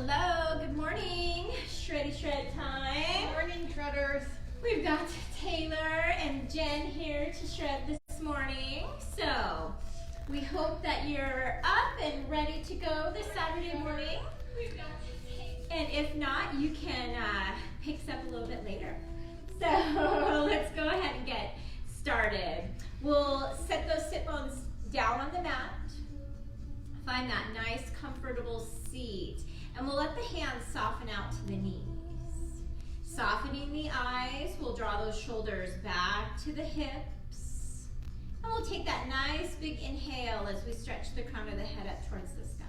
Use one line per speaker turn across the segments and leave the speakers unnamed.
Hello, good morning. Shreddy shred time.
Good morning, shredders.
We've got Taylor and Jen here to shred this morning. So we hope that you're up and ready to go this Saturday morning. And if not, you can pick us up a little bit later. So let's go ahead and get started. We'll set those sit bones down on the mat. Find that nice, comfortable seat. And we'll let the hands soften out to the knees. Softening the eyes, we'll draw those shoulders back to the hips. And we'll take that nice big inhale as we stretch the crown of the head up towards the sky.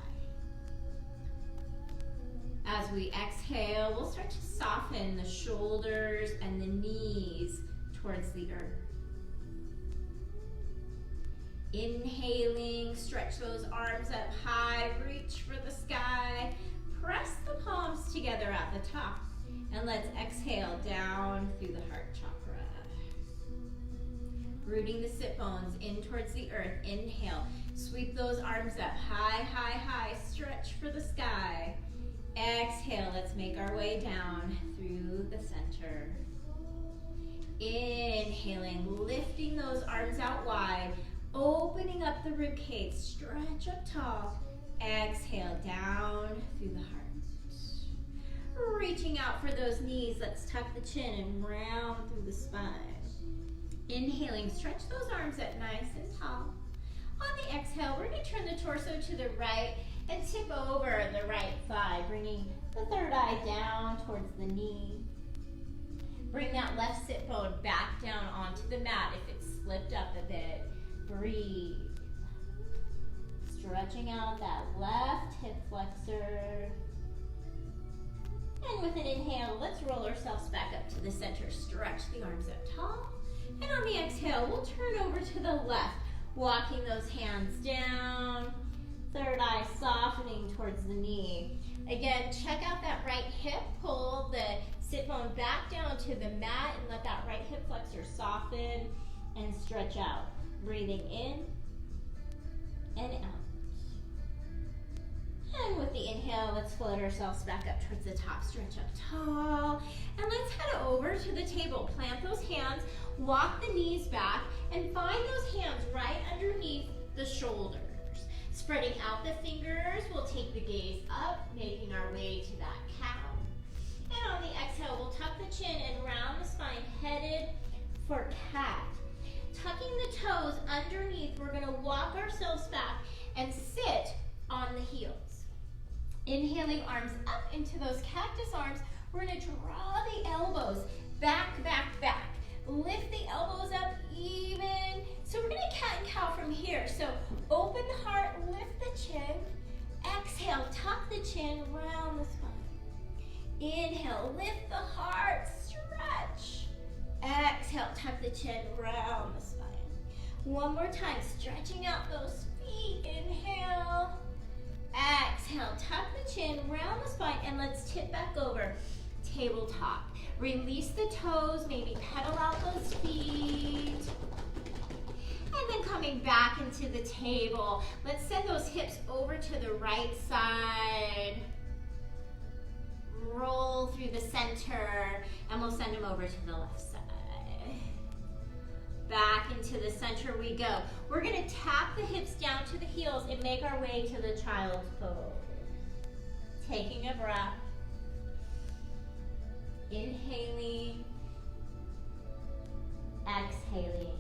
As we exhale, we'll start to soften the shoulders and the knees towards the earth. Inhaling, stretch those arms up high, reach for the sky. Press the palms together at the top. And let's exhale down through the heart chakra. Rooting the sit bones in towards the earth. Inhale, sweep those arms up high, high, high. Stretch for the sky. Exhale, let's make our way down through the center. Inhaling, lifting those arms out wide. Opening up the rib cage, stretch up tall. Exhale down through the heart. Reaching out for those knees, let's tuck the chin and round through the spine. Inhaling, stretch those arms up nice and tall. On the exhale, we're going to turn the torso to the right and tip over the right thigh, bringing the third eye down towards the knee. Bring that left sit bone back down onto the mat if it's slipped up a bit. Breathe. Stretching out that left hip flexor. And with an inhale, let's roll ourselves back up to the center. Stretch the arms up tall. And on the exhale, we'll turn over to the left, walking those hands down. Third eye softening towards the knee. Again, check out that right hip. Pull the sit bone back down to the mat and let that right hip flexor soften and stretch out. Breathing in and out. And with the inhale, let's float ourselves back up towards the top. Stretch up tall. And let's head over to the table. Plant those hands, walk the knees back, and find those hands right underneath the shoulders. Spreading out the fingers, we'll take the gaze up, making our way to that cow. And on the exhale, we'll tuck the chin and round the spine, headed for cat. Tucking the toes underneath, we're going to walk ourselves back and sit on the heels. Inhaling, arms up into those cactus arms. We're going to draw the elbows back, back, back. Lift the elbows up even. So we're going to cat and cow from here. So open the heart, lift the chin. Exhale, tuck the chin, round the spine. Inhale, lift the heart, stretch. Exhale, tuck the chin, round the spine. One more time, stretching out those feet. Inhale. Exhale, tuck the chin, round the spine, and let's tip back over. Tabletop. Release the toes, maybe pedal out those feet. And then coming back into the table. Let's send those hips over to the right side. Roll through the center, and we'll send them over to the left side. Back into the center we go. We're going to tap the hips down to the heels and make our way to the child's pose. Taking a breath. Inhaling. Exhaling.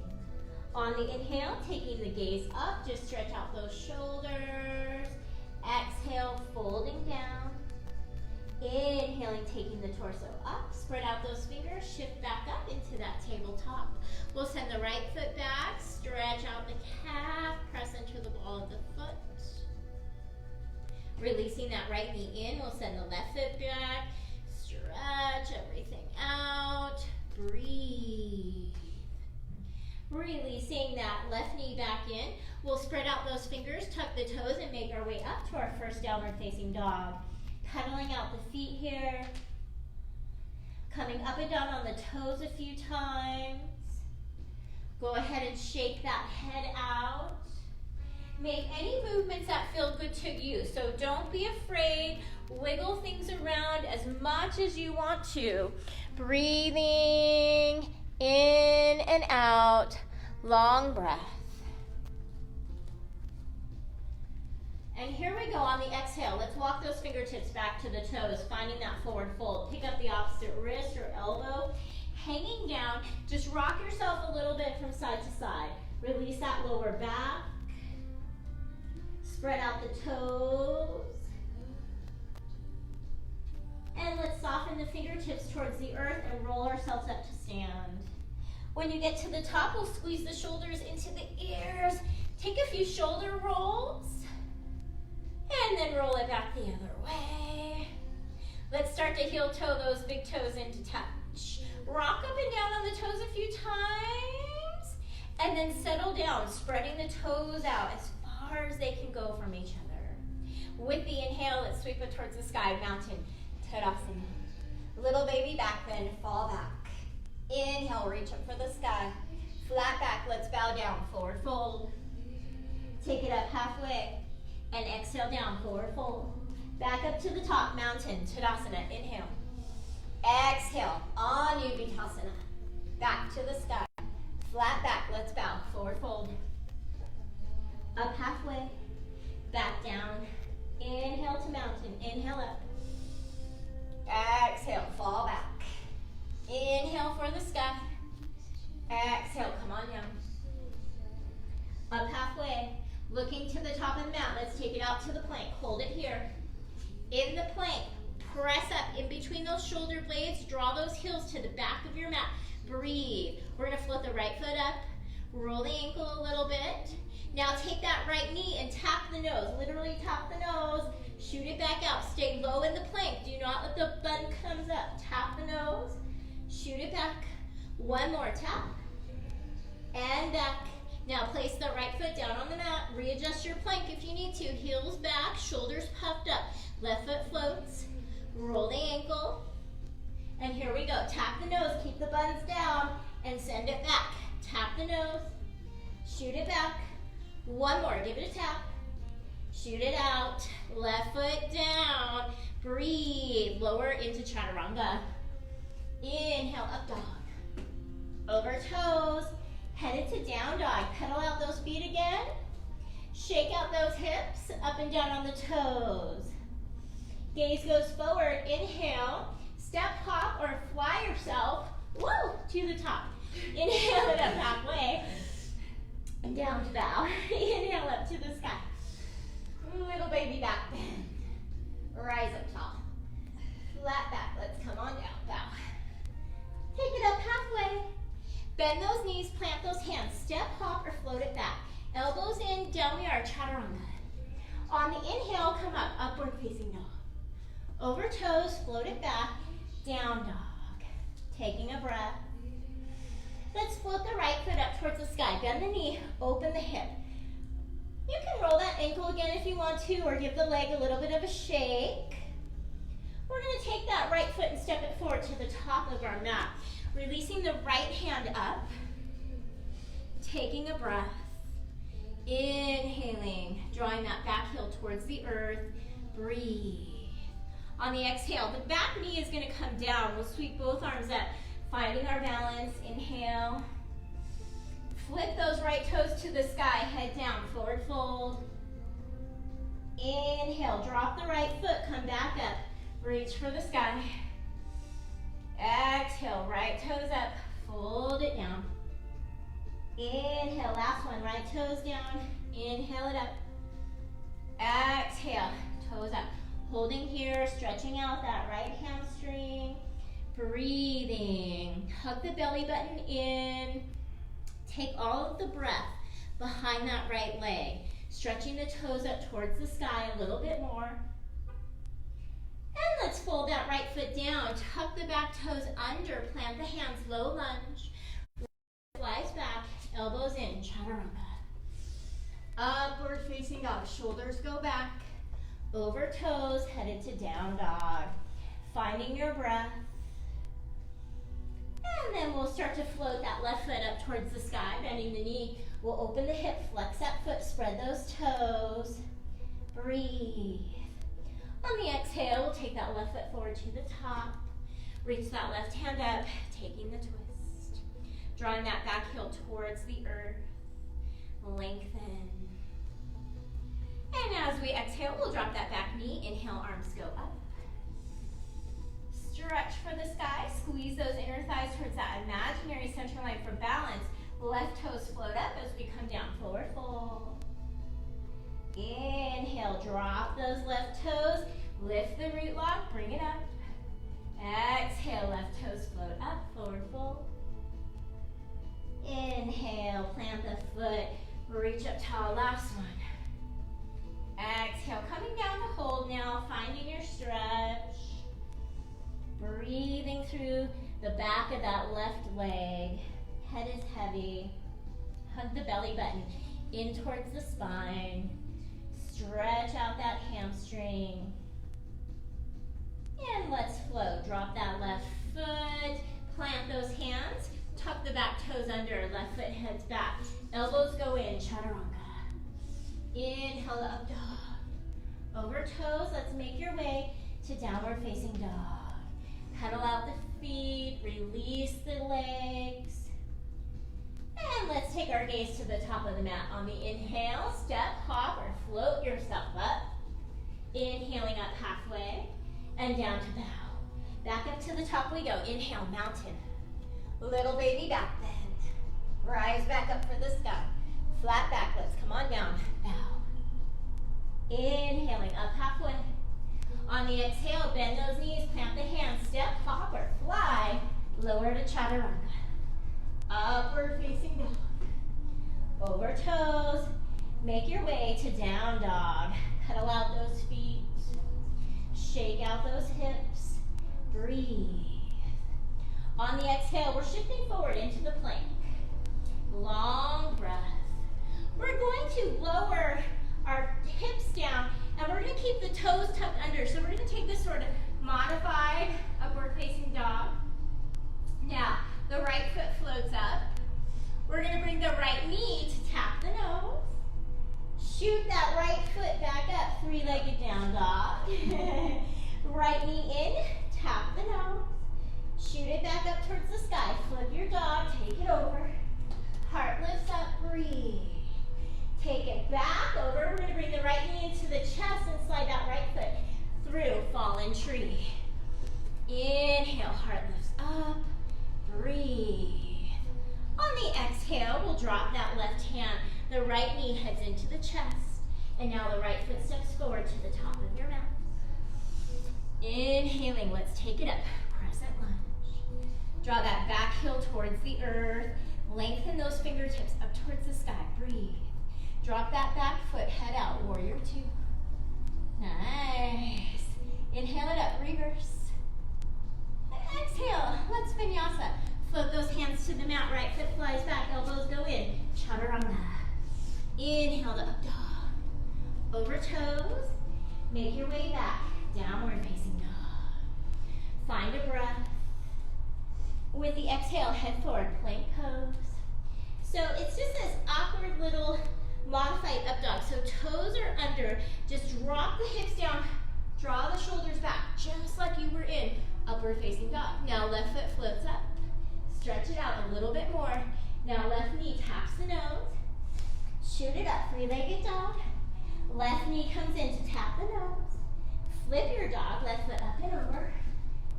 On the inhale, taking the gaze up, just stretch out those shoulders. Exhale, folding down. Inhaling, taking the torso up. Spread out those fingers, shift back up into that tabletop. We'll send the right foot back, stretch out the calf, press into the ball of the foot. Releasing that right knee in, we'll send the left foot back, stretch everything out, breathe. Releasing that left knee back in, we'll spread out those fingers, tuck the toes, and make our way up to our first downward facing dog. Pedaling out the feet here. Coming up and down on the toes a few times. Go ahead and shake that head out. Make any movements that feel good to you. So don't be afraid. Wiggle things around as much as you want to. Breathing in and out. Long breath. And here we go on the exhale. Let's walk those fingertips back to the toes, finding that forward fold. Pick up the opposite wrist or elbow. Hanging down, just rock yourself a little bit from side to side. Release that lower back. Spread out the toes. And let's soften the fingertips towards the earth and roll ourselves up to stand. When you get to the top, we'll squeeze the shoulders into the ears. Take a few shoulder rolls. And then roll it back the other way. Let's start to heel toe those big toes into touch. Rock up and down on the toes a few times. And then settle down, spreading the toes out as far as they can go from each other. With the inhale, let's sweep it towards the sky, mountain, Tadasana. Little baby back bend, fall back. Inhale, reach up for the sky. Flat back, let's bow down, forward fold. Take it up halfway. And exhale down, forward fold. Back up to the top, mountain, Tadasana. Inhale. Exhale, Anubhatasana. Back to the sky. Flat back, let's bow, forward fold. Up halfway, back down. Inhale to mountain, inhale up. Exhale, fall back. Inhale for the sky. Exhale, come on down. Up halfway. Looking to the top of the mat, let's take it out to the plank. Hold it here. In the plank, press up in between those shoulder blades. Draw those heels to the back of your mat. Breathe. We're going to float the right foot up. Roll the ankle a little bit. Now take that right knee and tap the nose. Literally tap the nose. Shoot it back out. Stay low in the plank. Do not let the bun comes up. Tap the nose. Shoot it back. One more. Tap. And back. Now place the right foot down on the mat. Readjust your plank if you need to. Heels back, shoulders puffed up. Left foot floats. Roll the ankle. And here we go. Tap the nose, keep the buns down, and send it back. Tap the nose. Shoot it back. One more. Give it a tap. Shoot it out. Left foot down. Breathe. Lower into chaturanga. Inhale, up dog. Over toes. Headed to down dog. Pedal out those feet again. Shake out those hips, up and down on the toes. Gaze goes forward. Inhale. Step, hop, or fly yourself. Woo! To the top. Inhale it up halfway. And down to bow. Inhale up to the sky. Little baby back bend. Rise up tall. Flat back. Let's come on down. Bow. Take it up halfway. Bend those knees, plant those hands. Step, hop, or float it back. Elbows in, down we are, chaturanga. On the inhale, come up, upward facing dog. Over toes, float it back, down dog. Taking a breath. Let's float the right foot up towards the sky. Bend the knee, open the hip. You can roll that ankle again if you want to, or give the leg a little bit of a shake. We're going to take that right foot and step it forward to the top of our mat. Releasing the right hand up. Taking a breath. Inhaling, drawing that back heel towards the earth. Breathe. On the exhale, the back knee is going to come down. We'll sweep both arms up, finding our balance. Inhale. Flip those right toes to the sky, head down, forward fold. Inhale, drop the right foot, come back up. Reach for the sky. Exhale, right toes up, fold it down. Inhale, last one, right toes down. Inhale it up. Exhale, toes up. Holding here, stretching out that right hamstring. Breathing. Hug the belly button in. Take all of the breath behind that right leg. Stretching the toes up towards the sky a little bit more. And let's fold that right foot down. Tuck the back toes under. Plant the hands, low lunge. Flies back, elbows in, chaturanga. Upward facing dog. Shoulders go back. Over toes, headed to down dog. Finding your breath. And then we'll start to float that left foot up towards the sky, bending the knee, We'll open the hip, flex that foot, spread those toes. Breathe. On the exhale, we'll take that left foot forward to the top. Reach that left hand up, taking the twist. Drawing that back heel towards the earth. Lengthen. And as we exhale, we'll drop that back knee. Inhale, arms go up. Stretch for the sky. Squeeze those inner thighs towards that imaginary center line for balance. Left toes float up as we come down, forward fold. Inhale, drop those left toes. Lift the root lock, bring it up. Exhale, left toes float up, forward fold. Inhale, plant the foot, reach up tall, last one. Exhale, coming down to hold now, finding your stretch. Breathing through the back of that left leg. Head is heavy. Hug the belly button in towards the spine. Stretch out that hamstring. And let's flow. Drop that left foot. Plant those hands. Tuck the back toes under. Left foot heads back. Elbows go in. Chaturanga. Inhale to up dog. Over toes. Let's make your way to downward facing dog. Pedal out the feet. Release the legs. And let's take our gaze to the top of the mat. On the inhale, step, hop, or float yourself up. Inhaling up halfway and down to bow. Back up to the top we go. Inhale, mountain. Little baby back bend. Rise back up for the sky. Flat back, let's come on down. Bow. Inhaling up halfway. On the exhale, bend those knees, plant the hands, step, hop, or fly. Lower to chaturanga. Upward facing dog. Over toes. Make your way to down dog. Pedal out those feet. Shake out those hips. Breathe. On the exhale, we're shifting forward into the plank. Long breath. We're going to lower our hips down and we're going to keep the toes tucked under. So we're going to take this sort of modified upward facing dog. Now, the right foot floats up. We're going to bring the right knee to tap the nose. Shoot that right foot back up, three-legged down dog. Right knee in, tap the nose. Shoot it back up towards the sky. Flip your dog, take it over. Heart lifts up, breathe. Take it back over. We're going to bring the right knee into the chest and slide that right foot through fallen tree. Inhale, heart lifts up. Breathe. On the exhale, we'll drop that left hand. The right knee heads into the chest. And now the right foot steps forward to the top of your mat. Inhaling, let's take it up. Crescent lunge. Draw that back heel towards the earth. Lengthen those fingertips up towards the sky. Breathe. Drop that back foot, head out. Warrior two. Nice. Inhale it up, reverse. Exhale, let's vinyasa. Float those hands to the mat, right foot flies back, elbows go in. Chaturanga. Inhale to up dog. Over toes. Make your way back. Downward facing dog. Find a breath. With the exhale, head forward, plank pose. So it's just this awkward little modified up dog. So toes are under. Just drop the hips down. Draw the shoulders back, just like you were in upward facing dog. Now left foot floats up. Stretch it out a little bit more. Now left knee taps the nose. Shoot it up, three-legged dog. Left knee comes in to tap the nose. Flip your dog, left foot up and over.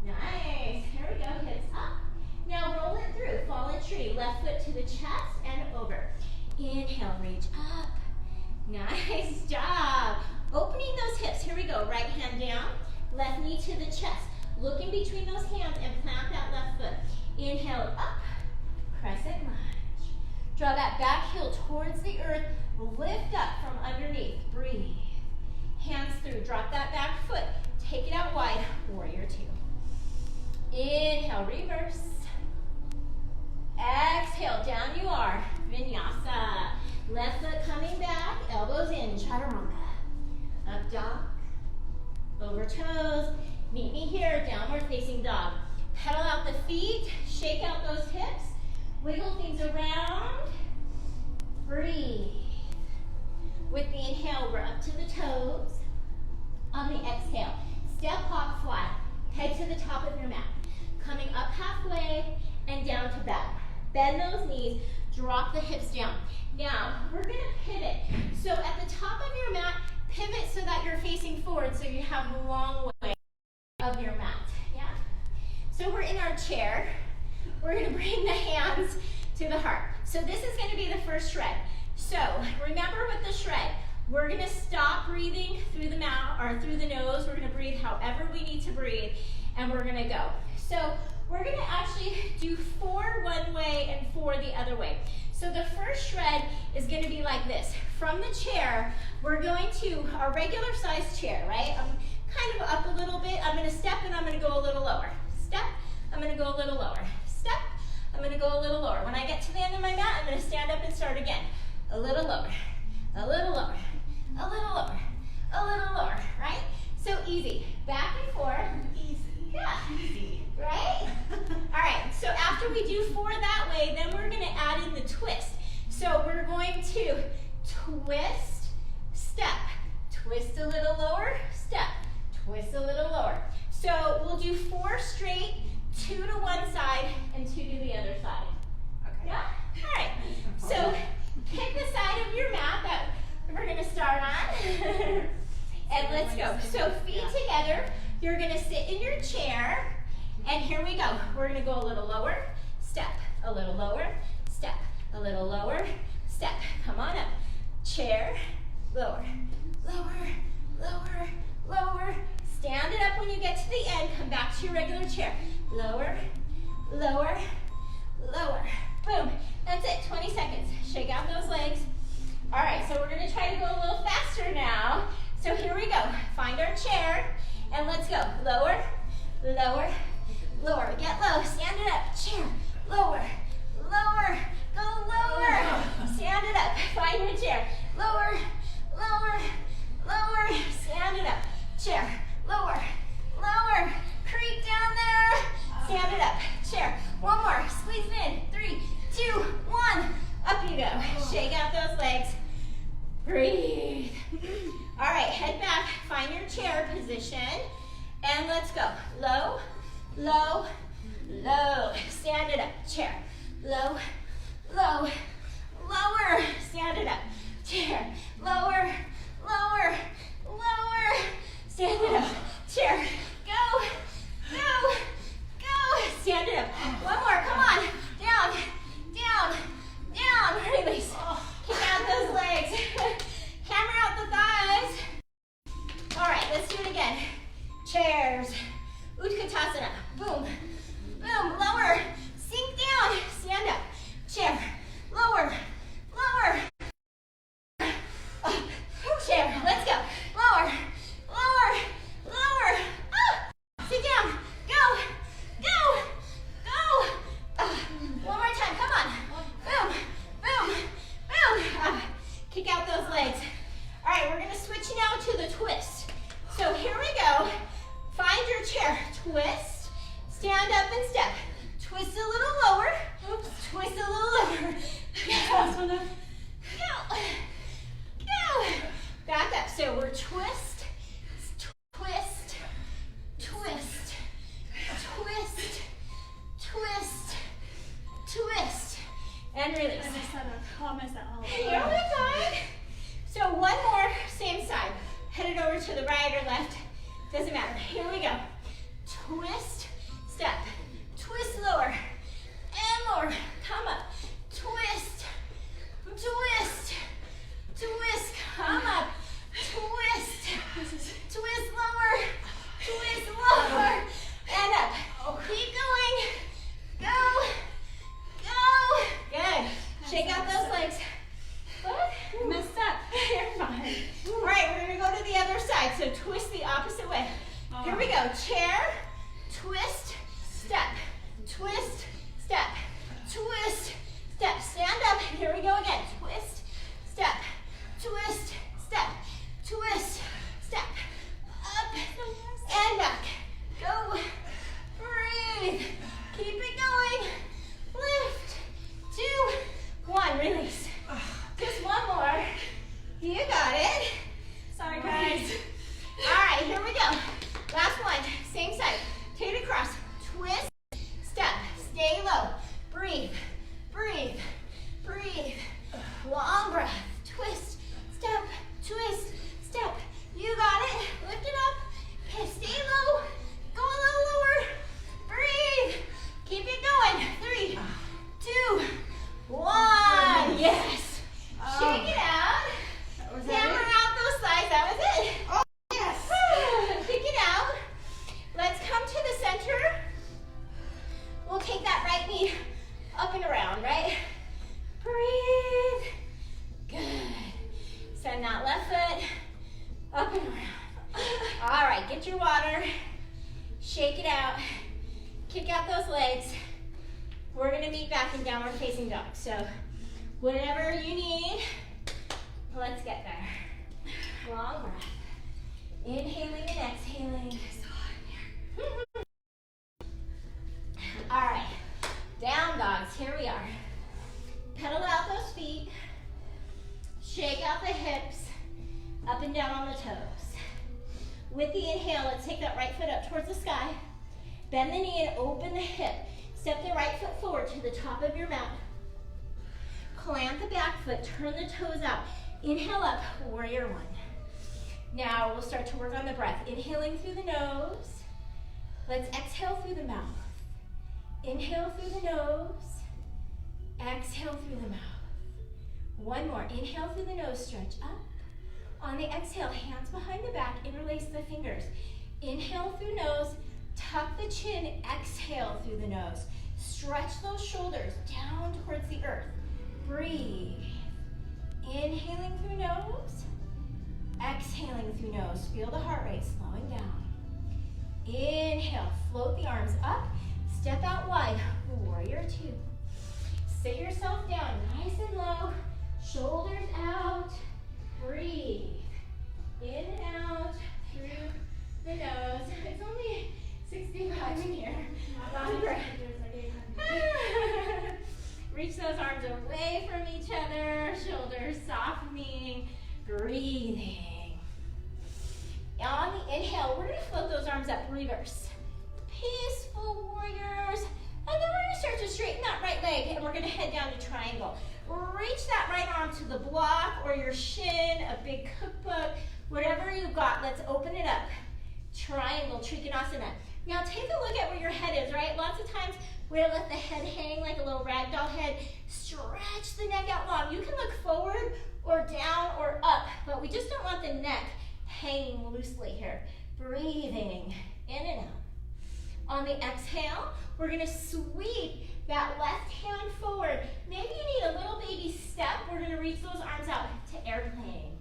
Nice, here we go, hips up. Now roll it through, fallen tree. Left foot to the chest and over. Inhale, reach up. Nice job. Opening those hips, here we go. Right hand down, left knee to the chest. Look in between those hands and plant that left foot. Inhale up, crescent lunge. Draw that back heel towards the earth. Lift up from underneath. Breathe. Hands through. Drop that back foot. Take it out wide. Warrior two. Inhale, reverse. Exhale, down you are. Vinyasa. Left foot coming back. Elbows in. Chaturanga. Up dog. Over toes. Meet me here. Downward facing dog. Pedal out the feet. Shake out those hips. Wiggle things around. Breathe. With the inhale, we're up to the toes. On the exhale, step, hop, fly. Head to the top of your mat. Coming up halfway and down to bow. Bend those knees, drop the hips down. Now, we're gonna pivot. So at the top of your mat, pivot so that you're facing forward so you have a long way of your mat. Yeah. So we're in our chair. We're gonna bring the hands to the heart. So this is gonna be the first shred. So remember with the shred, we're gonna stop breathing through the mouth or through the nose. We're gonna breathe however we need to breathe, and we're gonna go. So we're gonna actually do 4 one way and 4 the other way. So the first shred is gonna be like this. From the chair, we're going to our regular size chair, right? I'm kind of up a little bit. I'm gonna step and I'm gonna go a little lower. Step, I'm gonna go a little lower. Step, I'm gonna go a little lower. When I get to the end of my mat, I'm gonna stand up and start again. A little lower, a little lower, a little lower, a little lower, right? So easy, back and forth. Easy. Yeah. Easy. Right? All right, so after we do 4 that way, then we're gonna add in the twist. So we're going to twist, step, twist a little lower, step, twist a little lower. So we'll do 4 straight, 2 to one side, and 2 to the other side. Okay. Yeah? All right, so pick the side of your mat that we're gonna start on. And let's go. So feet together, you're gonna sit in your chair, and here we go. We're gonna go a little lower, step, a little lower, step, a little lower, step. Come on up. Chair, lower, lower, lower, lower. Stand it up when you get to the end. Come back to your regular chair. Lower, lower, lower. Boom. That's it, 20 seconds. Shake out those legs. All right, so we're gonna try to go a little faster now. So here we go. Find our chair, and let's go. Lower, lower, lower. Get low, stand it up. Chair, lower, lower, go lower. Stand it up, find your chair. Lower, lower, lower. Stand it up. Chair, lower, lower. Creep down there. Stand it up. Chair, one more. Squeeze in. 3, 2, 1. Up you go. Shake out those legs. Breathe. All right, head back. Find your chair position. And let's go. Low, low, low. Stand it up. Chair. Low, low, lower. Stand it up. Chair. Lower, lower, lower. Stand it up. Chair. Go, go, go. Stand it up. One more. Come on. Down, down, down. Release. Kick out those legs. Hammer out the thighs. All right, let's do it again. Chairs. Utkatasana. Boom, boom. Lower. Sink down. Stand up. Chair. Lower, lower. Up. Chair. Let's go. Lower, lower, lower. Sit down. Go, go, go. One more time. Come on. Boom, boom, boom. Kick out those legs. All right, we're going to switch now to the twist. So here we go. Find your chair. Twist. Stand up and step. Twist a little lower. Oops. Twist a little lower. Go. Go. Go. Back up. So we're twist, twist, twist, twist, twist, twist, and release.
I messed that all up.
You're fine. So one more, same side. Head it over to the right or left. Doesn't matter. Here we go. Twist, step. Twist lower and lower. Come up. Twist, twist, twist. Come up. Twist, twist lower, twist lower, and up. Keep going. Go, go. Good. Shake out those legs. Good.
Messed up.
You're fine. All right, we're gonna go to the other side. So twist the opposite way. Here we go. Chair, twist, step, twist, step, twist, step. Stand up. Here we go again. Twist, step, twist, step, twist, step. Up and back. Go. Breathe. Keep it going. Lift. 2, 1. Release. Good. foot, up and around. All right, get your water, shake it out, kick out those legs. We're gonna meet back in downward facing dog. So whatever you need, let's get there. Long breath. Inhaling and exhaling. All right, down dogs, here we are. Pedal out those feet, shake out the hips, up and down on the toes. With the inhale, let's take that right foot up towards the sky. Bend the knee and open the hip. Step the right foot forward to the top of your mat. Clamp the back foot, turn the toes out. Inhale up, warrior one. Now we'll start to work on the breath. Inhaling through the nose. Let's exhale through the mouth. Inhale through the nose. Exhale through the mouth. One more. Inhale through the nose, stretch up. On the exhale, hands behind the back, interlace the fingers. Inhale through nose, tuck the chin, exhale through the nose. Stretch those shoulders down towards the earth. Breathe. Inhaling through nose, exhaling through nose. Feel the heart rate slowing down. Inhale, float the arms up, step out wide, warrior two. Sit yourself down, nice and low, shoulders out, breathe. In and out through the nose. It's only 65 in here. Long breath. Reach those arms away from each other, shoulders softening, breathing. On the inhale, we're gonna float those arms up, reverse. Peaceful warriors. And then we're gonna start to straighten that right leg and we're gonna head down to triangle. Reach that right arm to the block or your shin, a big cookbook, whatever you've got, let's open it up. Triangle, Trikonasana. Now take a look at where your head is, right? Lots of times we let the head hang like a little ragdoll head. Stretch the neck out long. You can look forward or down or up, but we just don't want the neck hanging loosely here. Breathing in and out. On the exhale, we're gonna sweep that left hand forward. Maybe you need a little baby step. We're gonna reach those arms out to airplane.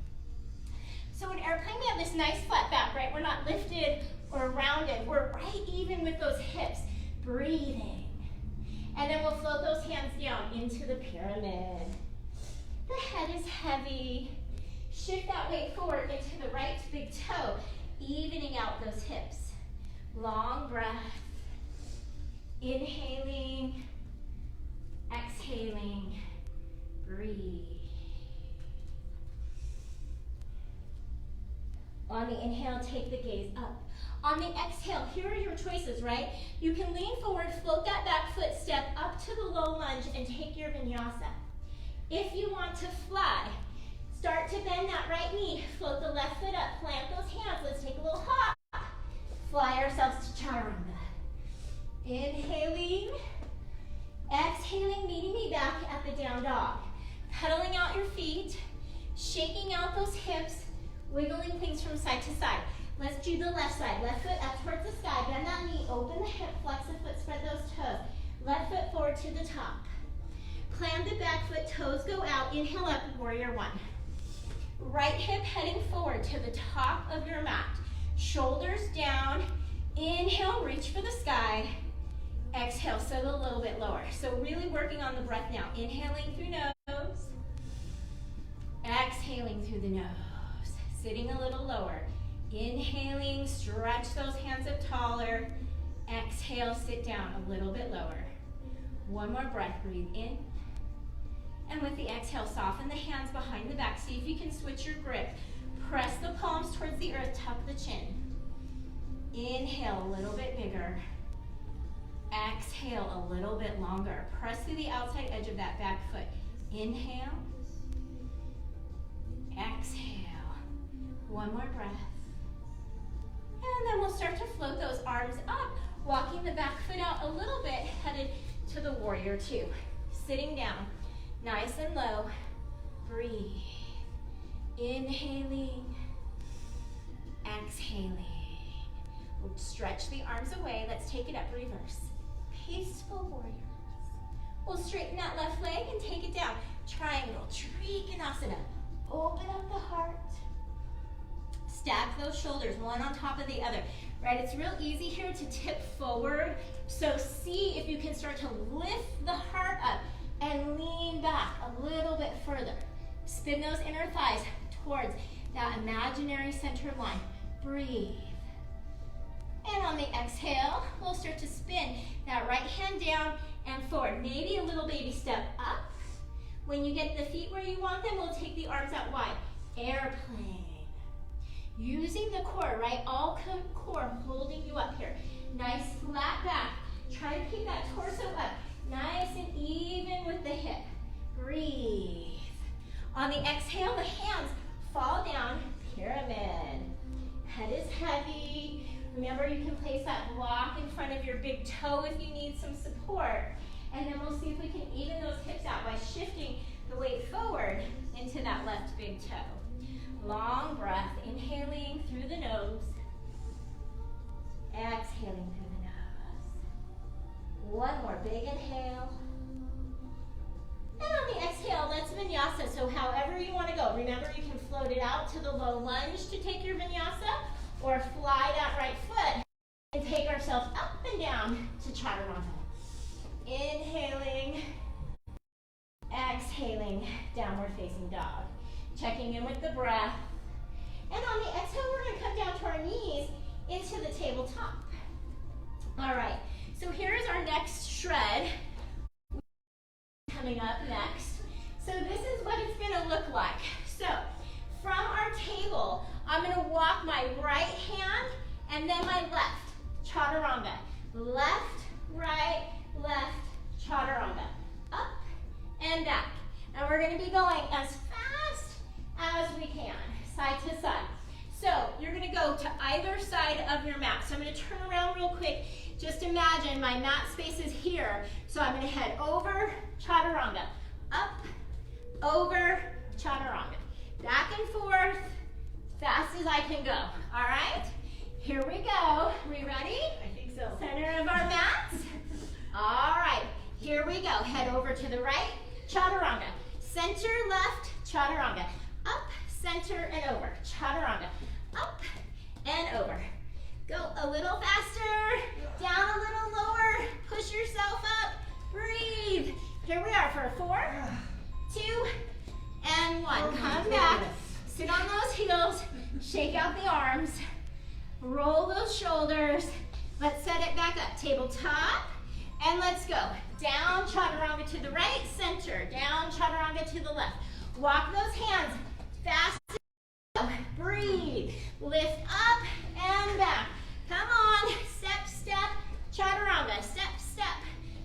So in airplane, we have this nice flat back, right? We're not lifted or rounded. We're right even with those hips. Breathing. And then we'll float those hands down into the pyramid. The head is heavy. Shift that weight forward into the right big toe, evening out those hips. Long breath. Inhaling, exhaling, breathe. On the inhale, take the gaze up. On the exhale, here are your choices, right? You can lean forward, float that back foot, step up to the low lunge, and take your vinyasa. If you want to fly, start to bend that right knee, float the left foot up, plant those hands, let's take a little hop. Fly ourselves to chaturanga. Inhaling, exhaling, meeting me back at the down dog. Pedaling out your feet, shaking out those hips, wiggling things from side to side. Let's do the left side. Left foot up towards the sky. Bend that knee, open the hip, flex the foot, spread those toes. Left foot forward to the top. Clamp the back foot, toes go out. Inhale up, warrior one. Right hip heading forward to the top of your mat. Shoulders down. Inhale, reach for the sky. Exhale, settle a little bit lower. So really working on the breath now. Inhaling through nose. Exhaling through the nose. Sitting a little lower. Inhaling, stretch those hands up taller. Exhale, sit down a little bit lower. One more breath, breathe in. And with the exhale, soften the hands behind the back. See if you can switch your grip. Press the palms towards the earth, tuck the chin. Inhale, a little bit bigger. Exhale, a little bit longer. Press through the outside edge of that back foot. Inhale. Exhale. One more breath. And then we'll start to float those arms up, walking the back foot out a little bit, headed to the warrior two. Sitting down, nice and low. Breathe. Inhaling. Exhaling. We'll stretch the arms away. Let's take it up, reverse. Peaceful warriors. We'll straighten that left leg and take it down. Triangle, Trikonasana. Open up the heart. stack those shoulders, one on top of the other, right? It's real easy here to tip forward. So see if you can start to lift the heart up and lean back a little bit further. Spin those inner thighs towards that imaginary center line. Breathe. And on the exhale, we'll start to spin that right hand down and forward. Maybe a little baby step up. When you get the feet where you want them, we'll take the arms out wide. Airplane. Using the core, right? All core holding you up here. Nice flat back. Try to keep that torso up. Nice and even with the hip. Breathe. On the exhale, the hands fall down, pyramid. Head is heavy. Remember, you can place that block in front of your big toe if you need some support. And then we'll see if we can even those hips out by shifting the weight forward into that left big toe. Long breath, inhaling through the nose, exhaling through the nose. One more big inhale. And on the exhale, let's vinyasa. So however you want to go. Remember, you can float it out to the low lunge to take your vinyasa, or fly that right foot and take ourselves up and down to chaturanga. Inhaling, exhaling, downward facing dog. Checking in with the breath. And on the exhale, we're going to come down to our knees into the tabletop. All right, so here's our next shred. Coming up next. So this is what it's going to look like. So from our table, I'm going to walk my right hand and then my left. Chaturanga. Left, right, left, chaturanga. Up and back. And we're going to be going as fast as we can, side to side. So you're going to go to either side of your mat. So I'm going to turn around real quick. Just imagine my mat space is here. So I'm going to head over, chaturanga. Up, over, chaturanga. Back and forth, fast as I can go. All right? Here we go. We ready?
I think so.
Center of our mats. All right. Here we go. Head over to the right, chaturanga. Center, left, chaturanga. Up, center, and over. Chaturanga. Up and over. Go a little faster. Down a little lower. Push yourself up. Breathe. Here we are for 4, 2, and 1. Come back. Sit on those heels. Shake out the arms. Roll those shoulders. Let's set it back up. Tabletop. And let's go. Down, chaturanga to the right, center. Down, chaturanga to the left. Walk those hands fast. Breathe. Lift up and back. Come on. Step, step. Chaturanga. Step, step.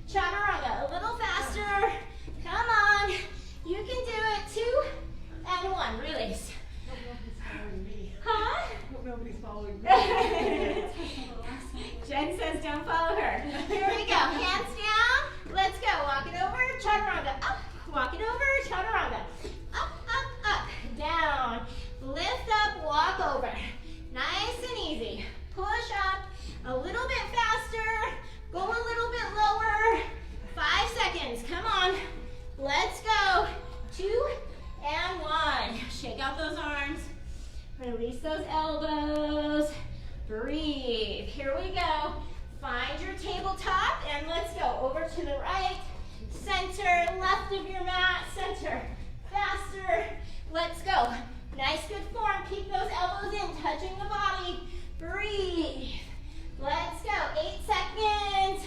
Chaturanga. A little faster. Come on. You can do it. 2 and 1. Release. Huh?
Nobody's following me.
Jen says don't follow her. Here we go. Hands down. Let's go. Walk it over. Chaturanga. Up. Walk it over. Chaturanga. Up, up, up. Down. Lift up. Walk over. Nice and easy. Push up. A little bit faster. Go a little bit lower. 5 seconds. Come on. Let's go. 2 and 1. Shake out those arms. Release those elbows. Breathe. Here we go. Find your tabletop and let's go. Over to the right, center, left of your mat, center. Faster. Let's go. Nice, good form. Keep those elbows in, touching the body. Breathe. Let's go. 8 seconds.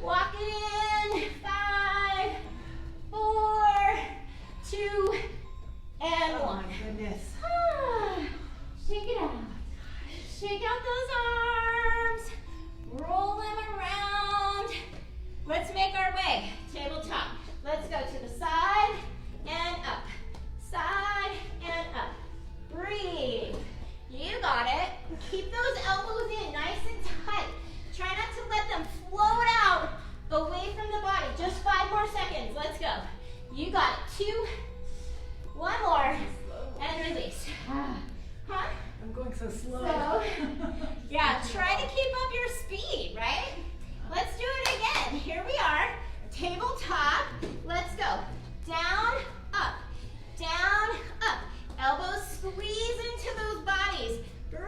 Walk it in. 5, 4, 2, and 1.
Oh my goodness.
Shake it out. Shake out those arms. Roll them around. Let's make our way. Tabletop. Let's go to the side and up. Side and up. Breathe. You got it. Keep those elbows in nice and tight. Try not to let them float out away from the body. Just 5 more seconds. Let's go. You got it. 2, 1 more, and release. Huh?
I'm going so slow.
So, yeah, try to keep up your speed, right? Let's do it again. Here we are. Tabletop. Let's go. Down, up. Down, up. Elbows squeeze into those bodies. Breathe.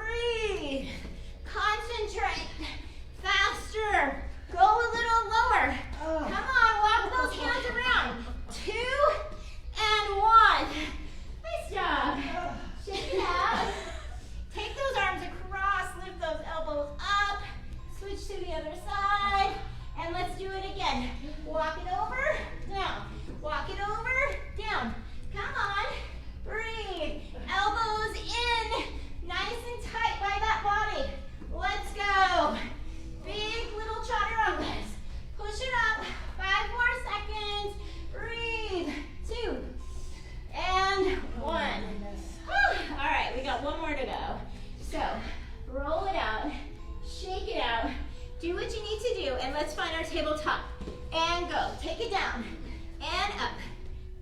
one more to go. So, roll it out, shake it out, do what you need to do, and let's find our tabletop. And go. Take it down and up,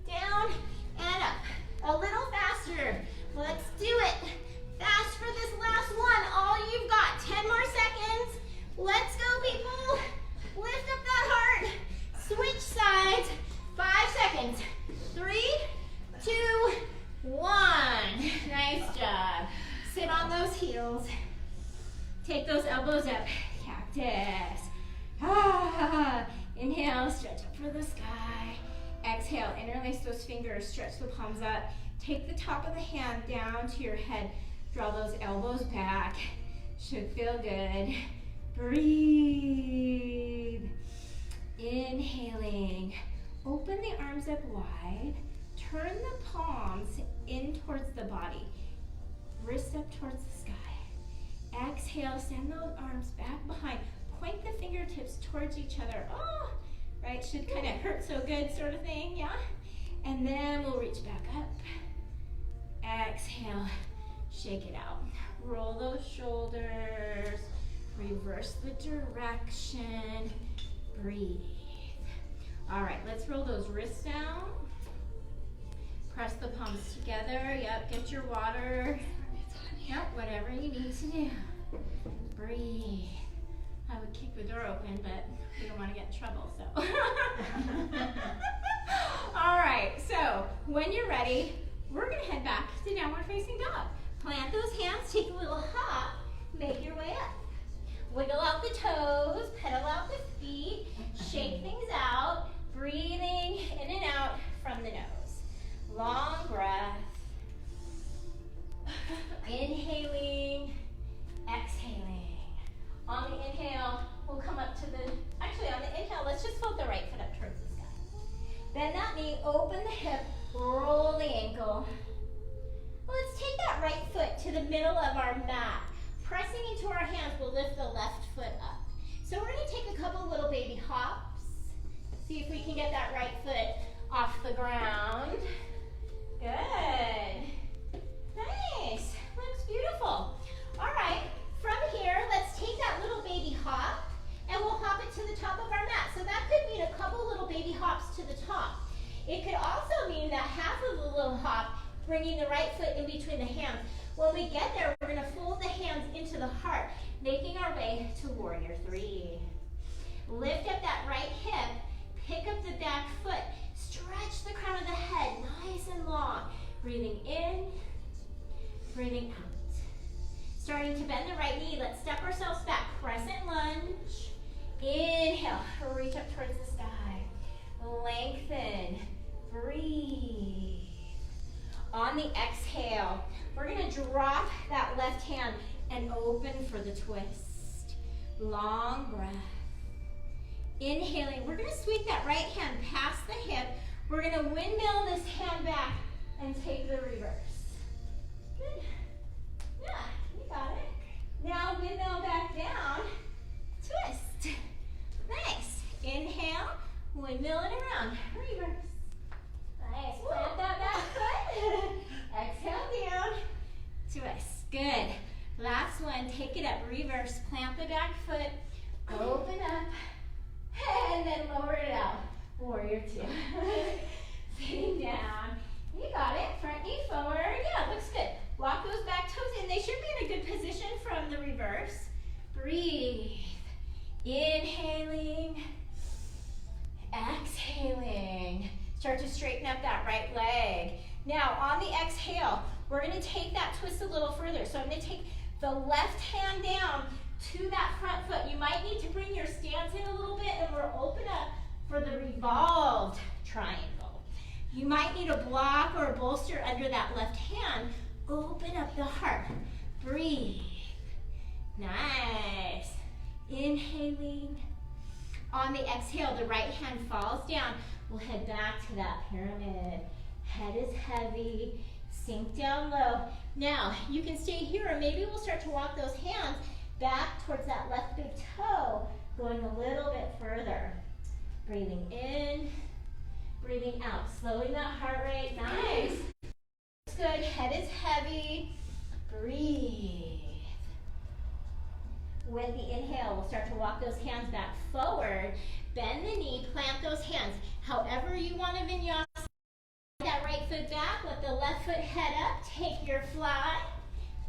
down and up. A little faster. Let's do it. Fast for this last one. All you've got. 10 more seconds. Let's go, people. Lift up that heart. Switch sides. 5 seconds. 3, 2, 1. Nice job. Sit on those heels. Take those elbows up. Cactus. Ah. Inhale, stretch up for the sky. Exhale, interlace those fingers, stretch the palms up. Take the top of the hand down to your head. Draw those elbows back. Should feel good. Breathe. Inhaling. Open the arms up wide. Turn the palms in towards the body. Wrist up towards the sky. Exhale, send those arms back behind. Point the fingertips towards each other. Oh, right, should kind of hurt so good sort of thing, yeah? And then we'll reach back up. Exhale, shake it out. Roll those shoulders. Reverse the direction. Breathe. All right, let's roll those wrists down. Press the palms together. Yep, get your water. Yep, whatever you need to do. Breathe. I would kick the door open, but we don't want to get in trouble, so. All right, so when you're ready, we're gonna head back to downward facing dog. Plant those hands, take a little hop, make your way up. Wiggle out the toes, pedal out the feet, shake things out, breathing in and out from the nose. Long breath. Inhaling, exhaling. On the inhale, we'll come up to the, actually on the inhale, let's just float the right foot up towards the sky. Bend that knee, open the hip, roll the ankle. Let's take that right foot to the middle of our mat. Pressing into our hands, we'll lift the left foot up. So we're gonna take a couple little baby hops. See if we can get that right foot off the ground. Good. Nice, looks beautiful. All right. From here, let's take that little baby hop and we'll hop it to the top of our mat. So that could mean a couple little baby hops to the top. It could also mean that half of the little hop, bringing the right foot in between the hands. When we get there, we're gonna fold the hands into the heart, making our way to warrior 3. Lift up that right hip, pick up the back foot, stretch the crown of the head, nice and long. Breathing in, breathing out. Starting to bend the right knee, let's step ourselves back. Crescent lunge. Inhale, reach up towards the sky. Lengthen, breathe. On the exhale, we're gonna drop that left hand and open for the twist. Long breath. Inhaling, we're gonna sweep that right hand past the hip. We're gonna windmill this hand back and take the reverse. Good. Yeah. Got it. Now windmill back down, twist. Nice. Inhale, windmill it around, reverse. Nice. Plant that back foot. Exhale down, twist. Good. Last one. Take it up, reverse. Plant the back foot. Open up, and then lower it out. Warrior 2. Sitting down. You got it. Front knee forward. Yeah, looks good. Walk those back toes in. They should be in a good position from the reverse. Breathe. Inhaling. Exhaling. Start to straighten up that right leg. Now, on the exhale, we're going to take that twist a little further. So I'm going to take the left hand down to that front foot. You might need to bring your stance in a little bit, and we'll open up for the revolved triangle. You might need a block or a bolster under that left hand. Open up the heart. Breathe. Nice. Inhaling. On the exhale, the right hand falls down. We'll head back to that pyramid. Head is heavy. Sink down low. Now, you can stay here, or maybe we'll start to walk those hands back towards that left big toe, going a little bit further. Breathing in, breathing out. Slowing that heart rate. Nice. Good. Head is heavy. Breathe. walk those hands back forward. Bend the knee, plant those hands. However you want to vinyasa. That right foot back, let the left foot head up. Take your fly.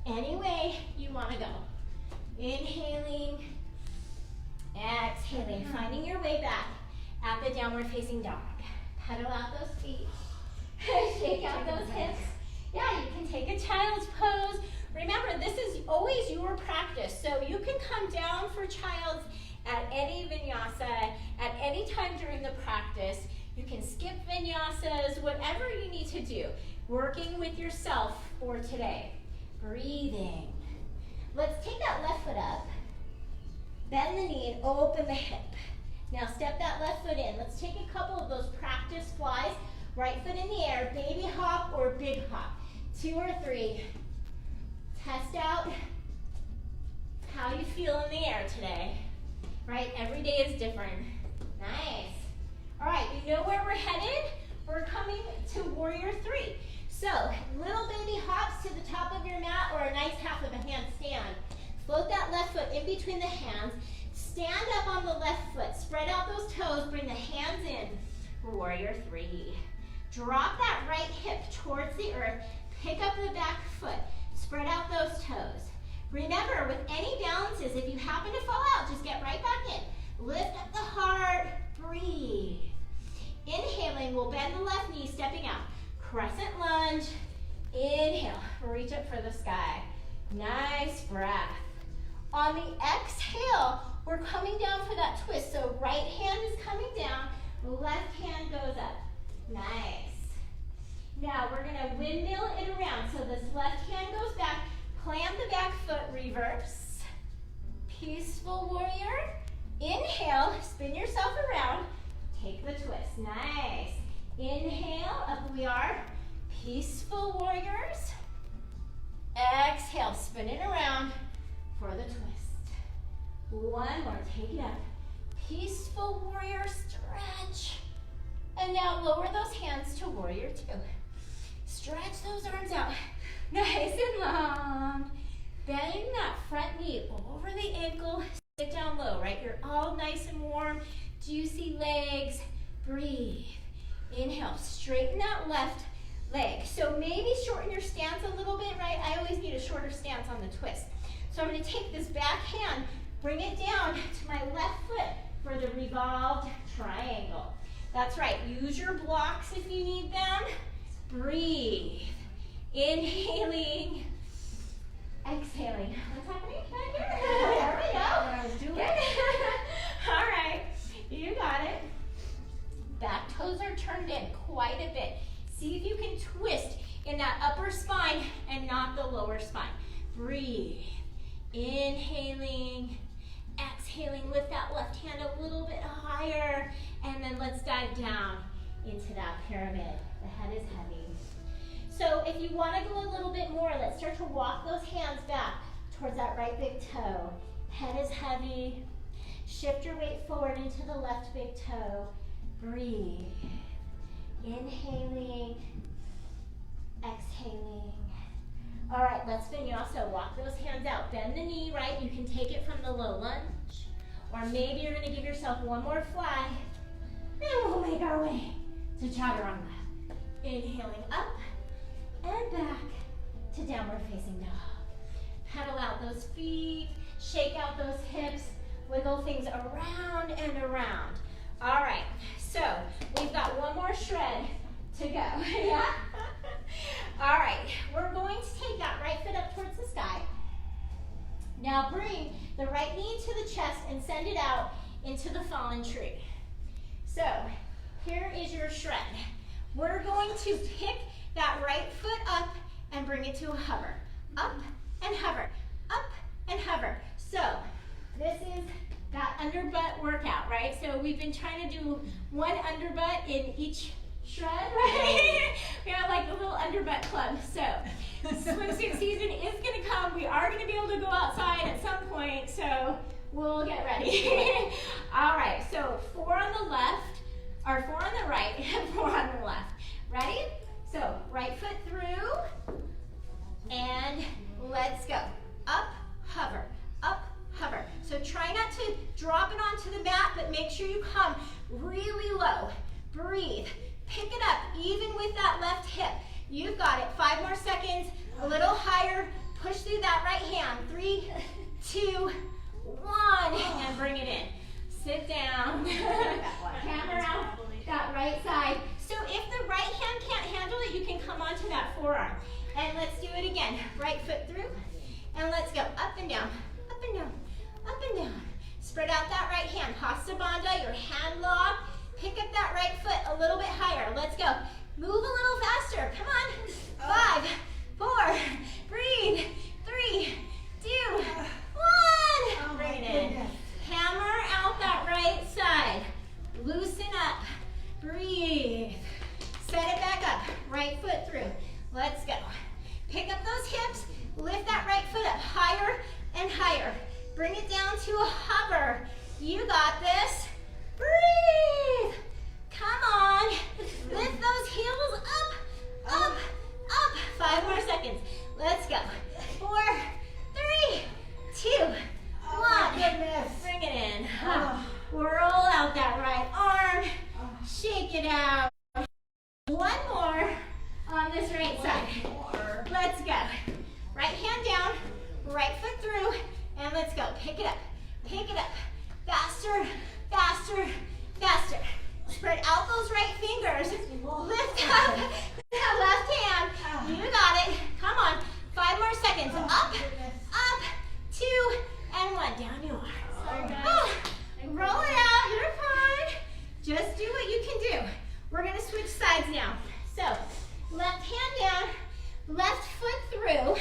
Any way you want to go. Inhaling, exhaling, finding your way back at the downward facing dog. Pedal out those feet. Shake out those hips. Yeah, you can take a child's pose. Remember, this is always your practice, so you can come down for child's at any vinyasa, at any time during the practice. You can skip vinyasas, whatever you need to do. Working with yourself for today. Breathing. Let's take that left foot up, bend the knee and open the hip. Now step that left foot in. Let's take a couple of those practice flies. Right foot in the air, baby hop or big hop. 2 or 3. Test out how you feel in the air today. Right, every day is different. Nice. All right, you know where we're headed? We're coming to warrior 3. So, little baby hops to the top of your mat or a nice half of a handstand. Float that left foot in between the hands. Stand up on the left foot. Spread out those toes. Bring the hands in. Warrior 3. Drop that right hip towards the earth. Pick up the back foot. Spread out those toes. Remember, with any balances, if you happen to fall out, just get right back in. Lift up the heart. Breathe. Inhaling, we'll bend the left knee, stepping out. Crescent lunge, inhale, reach up for the sky. Nice breath. On the exhale, we're coming down for that twist. So right hand is coming down, left hand goes up. Nice. Now we're gonna windmill it around. So this left hand goes back, plant the back foot, reverse. Peaceful warrior. Inhale, spin yourself around, take the twist. Nice. Inhale, up we are. Peaceful warriors. Exhale, spin it around for the twist. One more, take it up. Peaceful warrior, stretch. And now lower those hands to warrior 2. Stretch those arms out, nice and long. Bend that front knee over the ankle, sit down low, right? You're all nice and warm, juicy legs. Breathe. Inhale, straighten that left leg. So maybe shorten your stance a little bit, right? I always need a shorter stance on the twist. So I'm going to take this back hand, bring it down to my left foot for the revolved triangle. That's right. Use your blocks if you need them. Breathe. Inhaling. Exhaling. What's happening back here? There we go.
I was doing.
All right. You got it. Back toes are turned in quite a bit. See if you can twist in that upper spine and not the lower spine. Breathe. Inhaling. Exhaling. Lift that left hand a little bit higher. And then let's dive down into that pyramid. The head is heavy. So if you want to go a little bit more, let's start to walk those hands back towards that right big toe. Head is heavy. Shift your weight forward into the left big toe. Breathe. Inhaling. Exhaling. All right, let's vinyasa. Walk those hands out. Bend the knee, right? You can take it from the low lunge. Or maybe you're going to give yourself one more fly. And we'll make our way to chaturanga. Inhaling up and back to downward facing dog. Pedal out those feet. Shake out those hips. Wiggle things around and around. All right, so we've got one more shred to go. Yeah? All right, we're going to take that right foot up towards the sky. Now bring the right knee to the chest and send it out into the fallen tree. So here is your shred. We're going to pick that right foot up and bring it to a hover. Up and hover, up and hover. So this is that underbutt workout, right? So we've been trying to do one underbutt in each shred, right? We have like the little underbutt club. So swimsuit season is gonna come. We are gonna be able to go outside at some point, so we'll get ready. All right, so 4 on the left, or 4 on the right, and 4 on the left. Ready? So right foot through, and let's go. Up, hover, up, hover. So try not to drop make sure you come really low. Breathe. Pick it up, even with that left hip. You've got it. 5 more seconds. A little higher. Push through that right hand. 3, 2, 1. And bring it in. Sit down. Hammer out that right side. So if the right hand can't handle it, you can come onto that forearm. And let's do it again. Right foot through. And let's go up and down, up and down, up and down. Spread out that right hand. Hasta Bandha, your hand lock. Pick up that right foot a little bit higher. Let's go. Move a little faster. Come on. 5, 4, breathe. 3, 2, 1. Bring it in. Hammer out that right side. Loosen up. Breathe. Set it back up. Right foot through. Let's go. Pick up those hips. Lift that right foot up higher and higher. Bring it down to a hover. You got this. Breathe. Come on. Lift those heels up, up, up. 5 more seconds. Let's go. 4, 3, 2, 1. Bring it in. Roll out that right arm. Shake it out. 1 more on this right side. Let's go. Right hand down, right foot through, and let's go. Pick it up, pick it up. Faster, faster, faster. Spread out those right fingers. Lift up that left hand. You got it. Come on. 5 more seconds. Up, up, 2, and 1. Down you are. Roll it out. You're fine. Just do what you can do. We're going to switch sides now. So, left hand down, left foot through,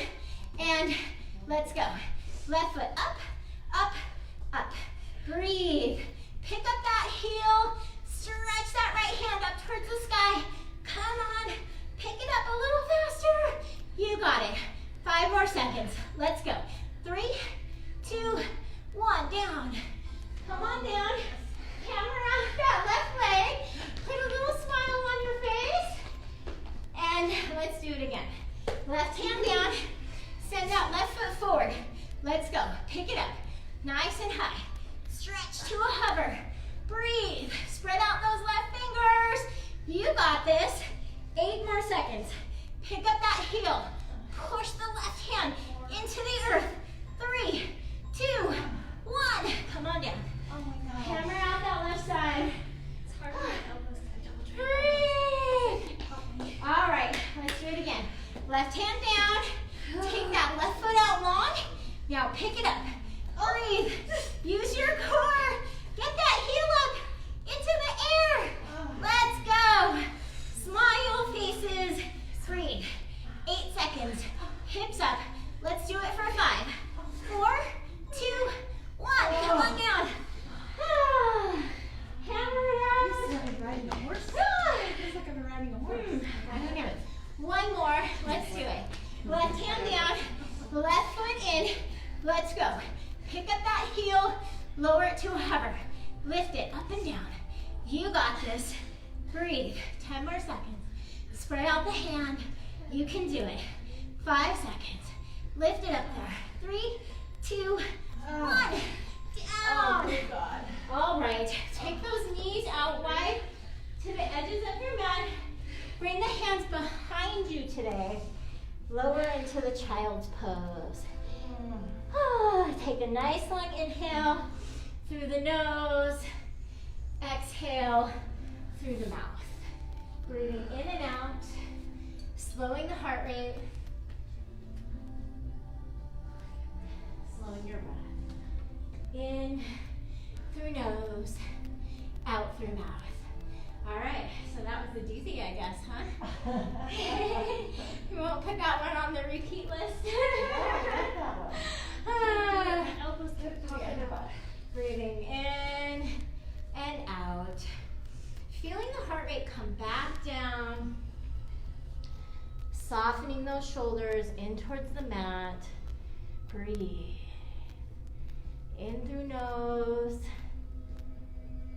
and let's go. Left foot up, up, up. Breathe. Pick up that heel. Stretch that right hand up towards the sky. Come on. Pick it up a little faster. You got it. 5 more seconds. Let's go. 3, 2, 1. Down. Come on down. Hammer out that left leg. Put a little smile on your face. And let's do it again. Left hand down. Send that left foot forward. Let's go. Pick it up. Nice and high. Stretch to a hover. Breathe. Spread out those left fingers. You got this. 8 more seconds. Pick up that heel. Push the left hand into the earth. 3, 2, 1. Come on down.
Oh my God.
Hammer out that left side.
It's hard for my elbows to double
Breathe. All right, let's do it again. Left hand down. Take that left foot out long. Now pick it up. Breathe. Use your core. Get that heel up into the air. Let's go. Smile faces. Breathe. 8 seconds. Hips up. Let's do it for 5, 4, 2, 1. Come on down. Hammer it out.
This is like riding a horse. It's like I'm riding a horse.
Okay. 1 more. Let's do it. Left hand down. Left foot in. Let's go. Pick up that heel. Lower it to a hover. Lift it up and down. You got this. Breathe. 10 more seconds. Spread out the hand. You can do it. 5 seconds. Lift it up there. 3, 2, 1. Down.
Oh, good God.
All right. Take those knees out wide to the edges of your mat. Bring the hands behind you today. Lower into the child's pose. Take a nice long inhale through the nose. Exhale through the mouth. Breathing in and out. Slowing the heart rate. Slowing your breath. In through nose, out through mouth. All right, so that was a doozy, I guess, huh? You won't put that one on the repeat list.
Elbows together.
Breathing in and out. Feeling the heart rate come back down. Softening those shoulders in towards the mat. Breathe. In through nose,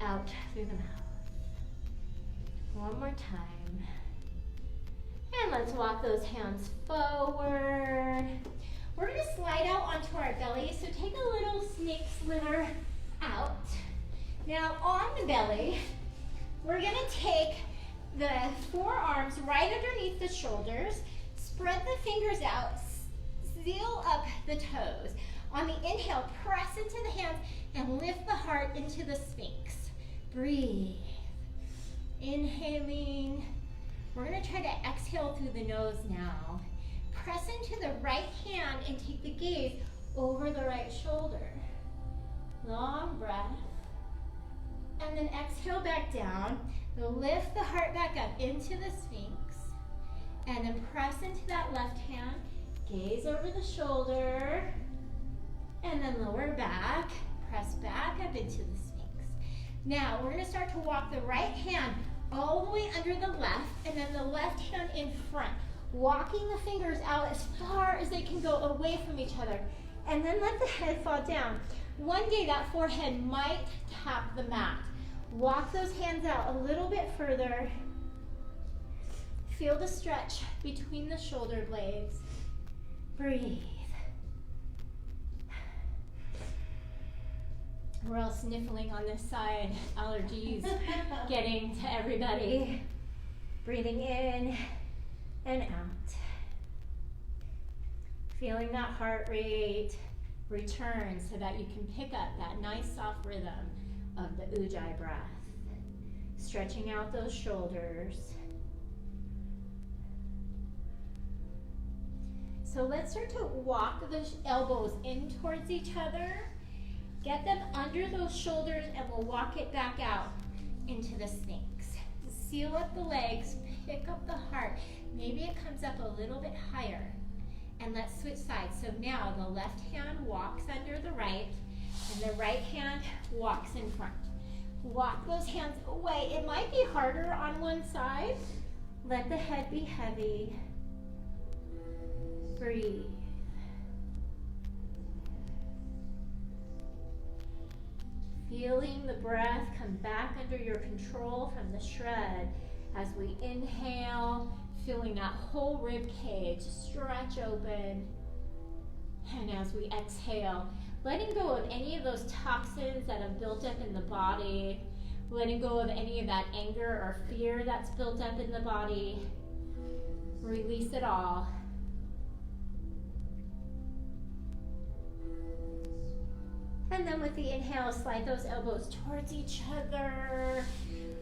out through the mouth. One more time. And let's walk those hands forward. We're gonna slide out onto our belly, so take a little snake slither out. Now on the belly, we're gonna take the forearms right underneath the shoulders, spread the fingers out, seal up the toes. On the inhale, press into the hands and lift the heart into the Sphinx. Breathe. Inhaling. We're gonna try to exhale through the nose now. Press into the right hand and take the gaze over the right shoulder. Long breath. And then exhale back down. Lift the heart back up into the Sphinx. And then press into that left hand. Gaze over the shoulder. And then lower back. Press back up into the Sphinx. Now we're going to start to walk the right hand all the way under the left, and then the left hand in front. Walking the fingers out as far as they can go away from each other. And then let the head fall down. One day that forehead might tap the mat. Walk those hands out a little bit further. Feel the stretch between the shoulder blades. Breathe. We're all sniffling on this side. Allergies getting to everybody. Breathing in and out. Feeling that heart rate return so that you can pick up that nice soft rhythm of the Ujjayi breath. Stretching out those shoulders. So let's start to walk the elbows in towards each other. Get them under those shoulders and we'll walk it back out into the Sphinx. Seal up the legs, pick up the heart. Maybe it comes up a little bit higher. And let's switch sides. So now the left hand walks under the right and the right hand walks in front. Walk those hands away. It might be harder on one side. Let the head be heavy. Breathe. Feeling the breath come back under your control from the shred as we inhale, feeling that whole rib cage stretch open. And as we exhale, letting go of any of those toxins that have built up in the body, letting go of any of that anger or fear that's built up in the body. Release it all. And then with the inhale, slide those elbows towards each other.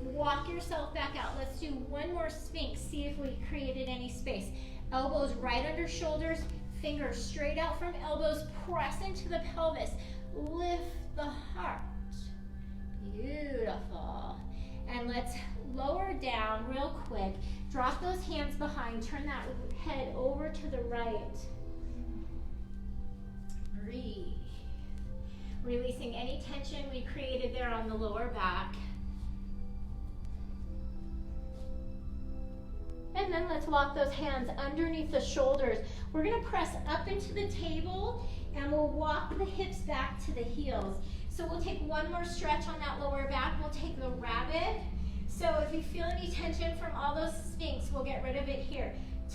Walk yourself back out. Let's do one more Sphinx. See if we created any space. Elbows right under shoulders. Fingers straight out from elbows. Press into the pelvis. Lift the heart. Beautiful. And let's lower down real quick. Drop those hands behind. Turn that head over to the right. Breathe. Releasing any tension we created there on the lower back. And then let's walk those hands underneath the shoulders. We're going to press up into the table and we'll walk the hips back to the heels. So we'll take one more stretch on that lower back. We'll take the rabbit. So if you feel any tension from all those Sphinx, we'll get rid of it here.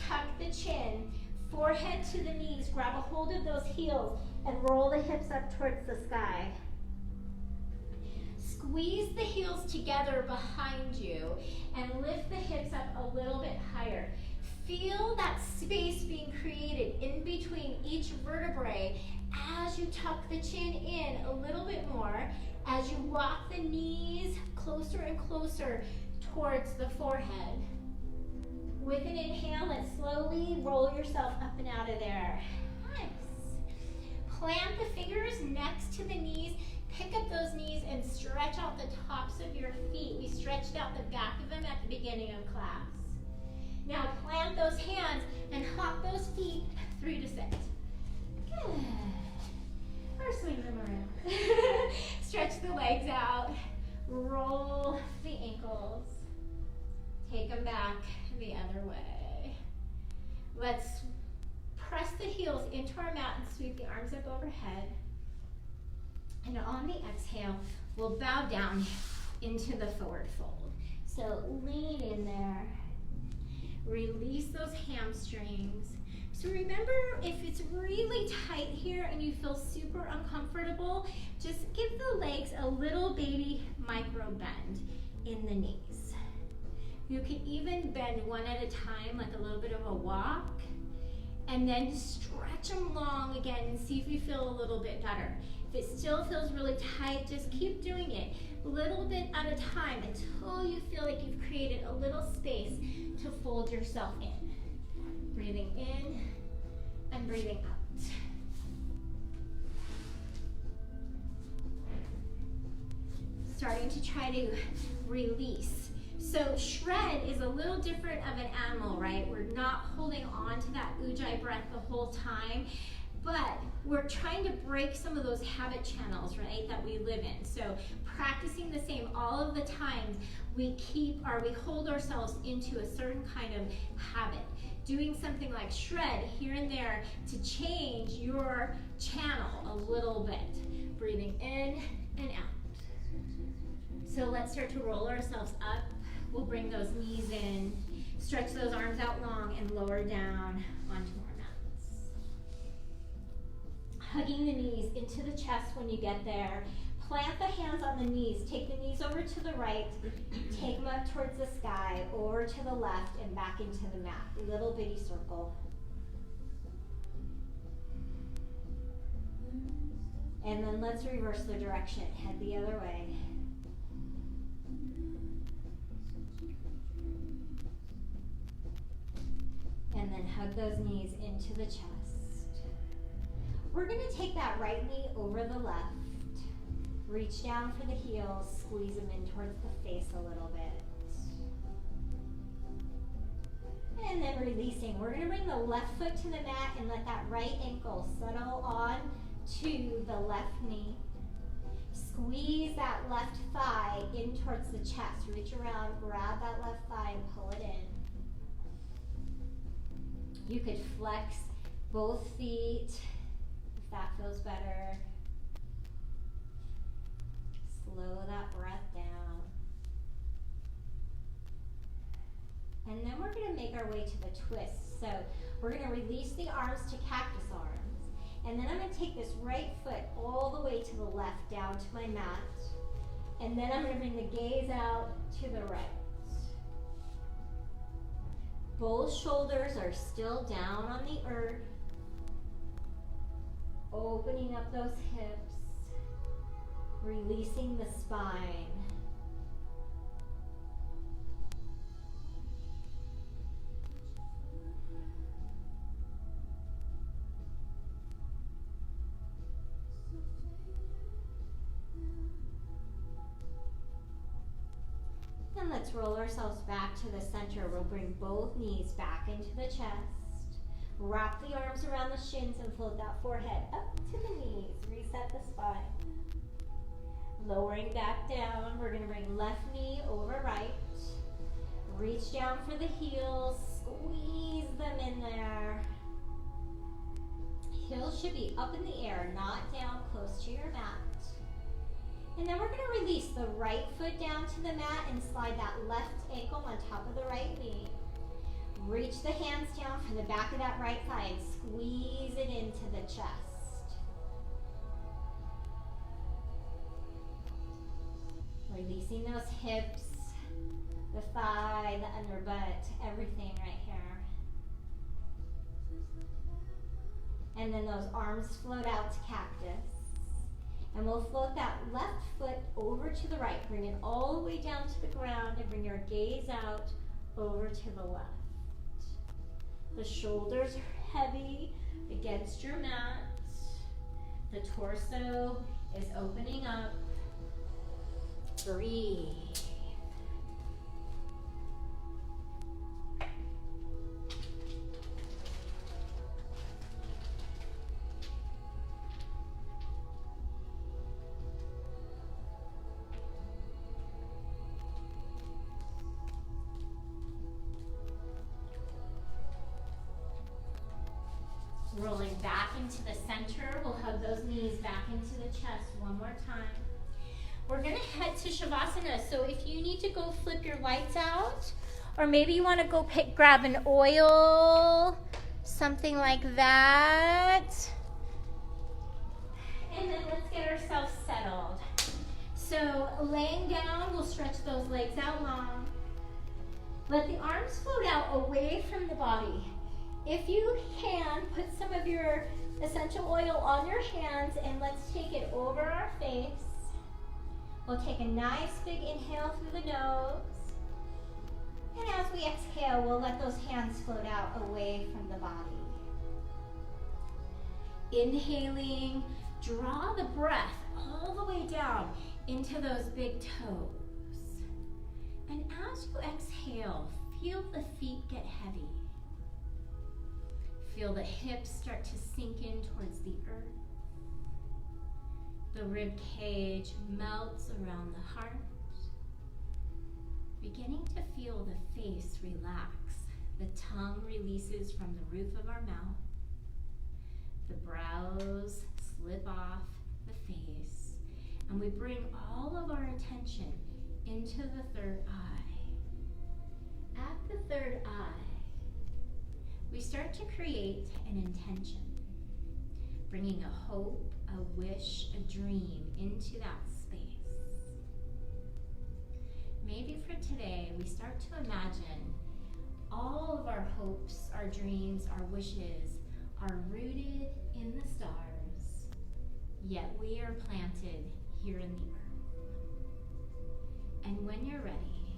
Tuck the chin, forehead to the knees, grab a hold of those heels and roll the hips up towards the sky. Squeeze the heels together behind you and lift the hips up a little bit higher. Feel that space being created in between each vertebrae as you tuck the chin in a little bit more, as you walk the knees closer and closer towards the forehead. With an inhale, let's slowly roll yourself up and out of there. Nice. Plant the fingers next to the knees. Pick up those knees and stretch out the tops of your feet. We stretched out the back of them at the beginning of class. Now plant those hands and hop those feet 3 to 6. Good. Or swing them around. Stretch the legs out. Roll the ankles. Take them back the other way. Let's press the heels into our mat and sweep the arms up overhead. And on the exhale, we'll bow down into the forward fold. So lean in there. Release those hamstrings. So remember, if it's really tight here and you feel super uncomfortable, just give the legs a little baby micro bend in the knees. You can even bend one at a time, like a little bit of a walk, and then stretch them long again and see if you feel a little bit better. If it still feels really tight, just keep doing it a little bit at a time until you feel like you've created a little space to fold yourself in. Breathing in and breathing out. Starting to try to release. So shred is a little different of an animal, right? We're not holding on to that ujjayi breath the whole time, but we're trying to break some of those habit channels, right, that we live in. So practicing the same all of the time, we hold ourselves into a certain kind of habit. Doing something like shred here and there to change your channel a little bit. Breathing in and out. So let's start to roll ourselves up. We'll bring those knees in, stretch those arms out long, and lower down onto our mats. Hugging the knees into the chest when you get there. Plant the hands on the knees. Take the knees over to the right. Take them up towards the sky, over to the left, and back into the mat. Little bitty circle. And then let's reverse the direction. Head the other way. And then hug those knees into the chest. We're going to take that right knee over the left. Reach down for the heels, squeeze them in towards the face a little bit. And then releasing. We're going to bring the left foot to the mat and let that right ankle settle on to the left knee. Squeeze that left thigh in towards the chest. Reach around, grab that left thigh and pull it in. You could flex both feet if that feels better. Slow that breath down. And then we're going to make our way to the twist. So we're going to release the arms to cactus arms. And then I'm going to take this right foot all the way to the left down to my mat. And then I'm going to bring the gaze out to the right. Both shoulders are still down on the earth. Opening up those hips. Releasing the spine. And let's roll ourselves back to the center. We'll bring both knees back into the chest. Wrap the arms around the shins and float that forehead up to the knees. Reset the spine. Lowering back down, we're going to bring left knee over right. Reach down for the heels, squeeze them in there. Heels should be up in the air, not down close to your mat. And then we're going to release the right foot down to the mat and slide that left ankle on top of the right knee. Reach the hands down for the back of that right thigh and squeeze it into the chest. Releasing those hips, the thigh, the underbutt, everything right here. And then those arms float out to cactus. And we'll float that left foot over to the right. Bring it all the way down to the ground and bring your gaze out over to the left. The shoulders are heavy against your mat. The torso is opening up. Breathe. Rolling back into the center, we'll hug those knees back into the chest one more time. We're going to head to Shavasana, so if you need to go flip your lights out, or maybe you want to go grab an oil Something like that. And then let's get ourselves settled. So laying down, we'll stretch those legs out long. Let the arms float out away from the body. If you can, put some of your essential oil on your hands and let's take it over our face. We'll take a nice big inhale through the nose. And as we exhale, we'll let those hands float out away from the body. Inhaling, draw the breath all the way down into those big toes. And as you exhale, feel the feet get heavy. Feel the hips start to sink in towards the earth. The rib cage melts around the heart. Beginning to feel the face relax. The tongue releases from the roof of our mouth. The brows slip off the face. And we bring all of our attention into the third eye. At the third eye, we start to create an intention, bringing a hope, a wish, a dream into that space. Maybe for today, we start to imagine all of our hopes, our dreams, our wishes are rooted in the stars, yet we are planted here in the earth. And when you're ready,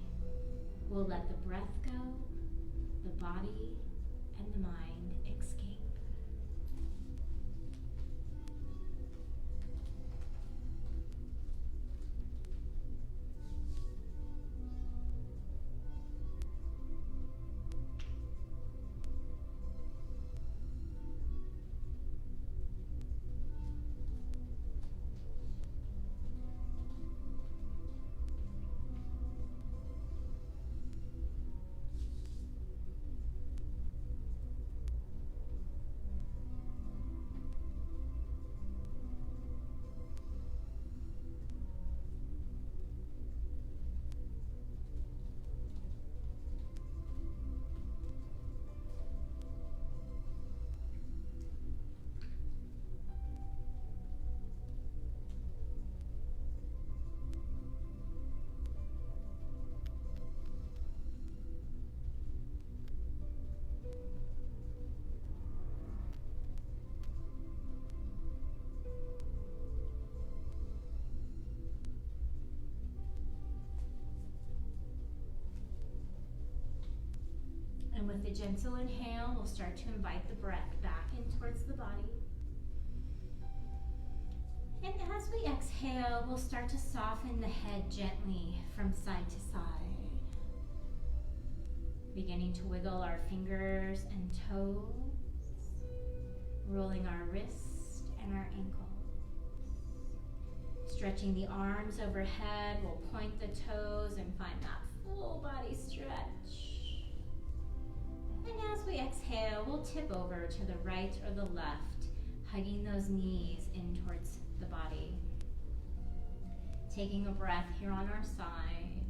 we'll let the breath go, the body and the mind escape. And with a gentle inhale, we'll start to invite the breath back in towards the body. And as we exhale, we'll start to soften the head gently from side to side. Beginning to wiggle our fingers and toes, rolling our wrist and our ankles. Stretching the arms overhead, we'll point the toes and find that full body stretch. And as we exhale, we'll tip over to the right or the left, hugging those knees in towards the body. Taking a breath here on our side,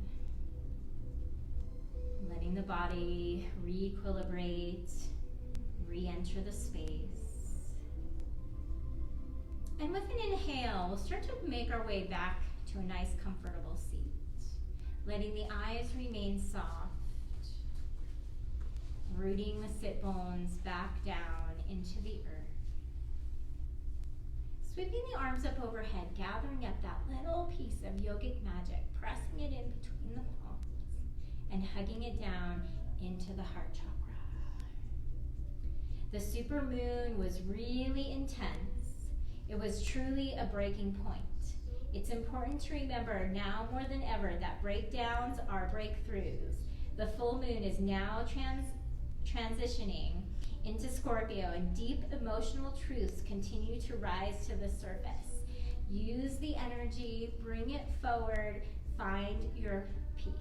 letting the body re-equilibrate, re-enter the space. And with an inhale, we'll start to make our way back to a nice comfortable seat, letting the eyes remain soft. Rooting the sit bones back down into the earth. Sweeping the arms up overhead, gathering up that little piece of yogic magic, pressing it in between the palms, and hugging it down into the heart chakra. The super moon was really intense. It was truly a breaking point. It's important to remember now more than ever that breakdowns are breakthroughs. The full moon is now transitioning into Scorpio, and deep emotional truths continue to rise to the surface. Use the energy, bring it forward, find your peace.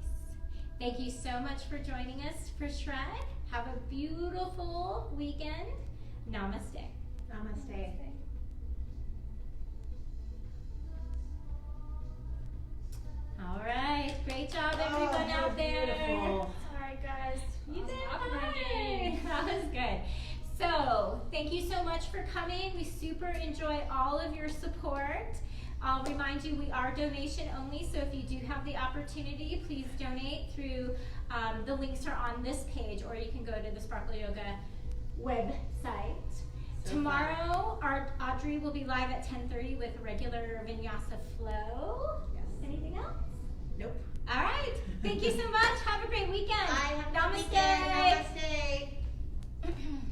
Thank you so much for joining us for Shred. Have a beautiful weekend. Namaste.
Namaste.
All right, great job everyone out there.
Beautiful. Sorry guys.
You did
Off
fine.
my game.
That was good. So Thank you so much for coming. We super enjoy all of your support. I'll remind you we are donation only, so if you do have the opportunity, please donate through the links are on this page, or you can go to the Sparkle Yoga website.
So
Tomorrow, Audrey will be live at 10:30 with a Vinyasa flow.
Yes.
Anything else?
Nope.
All right. Thank you so much. Have a great weekend.
Bye. Have a good
Namaste.
weekend. Namaste.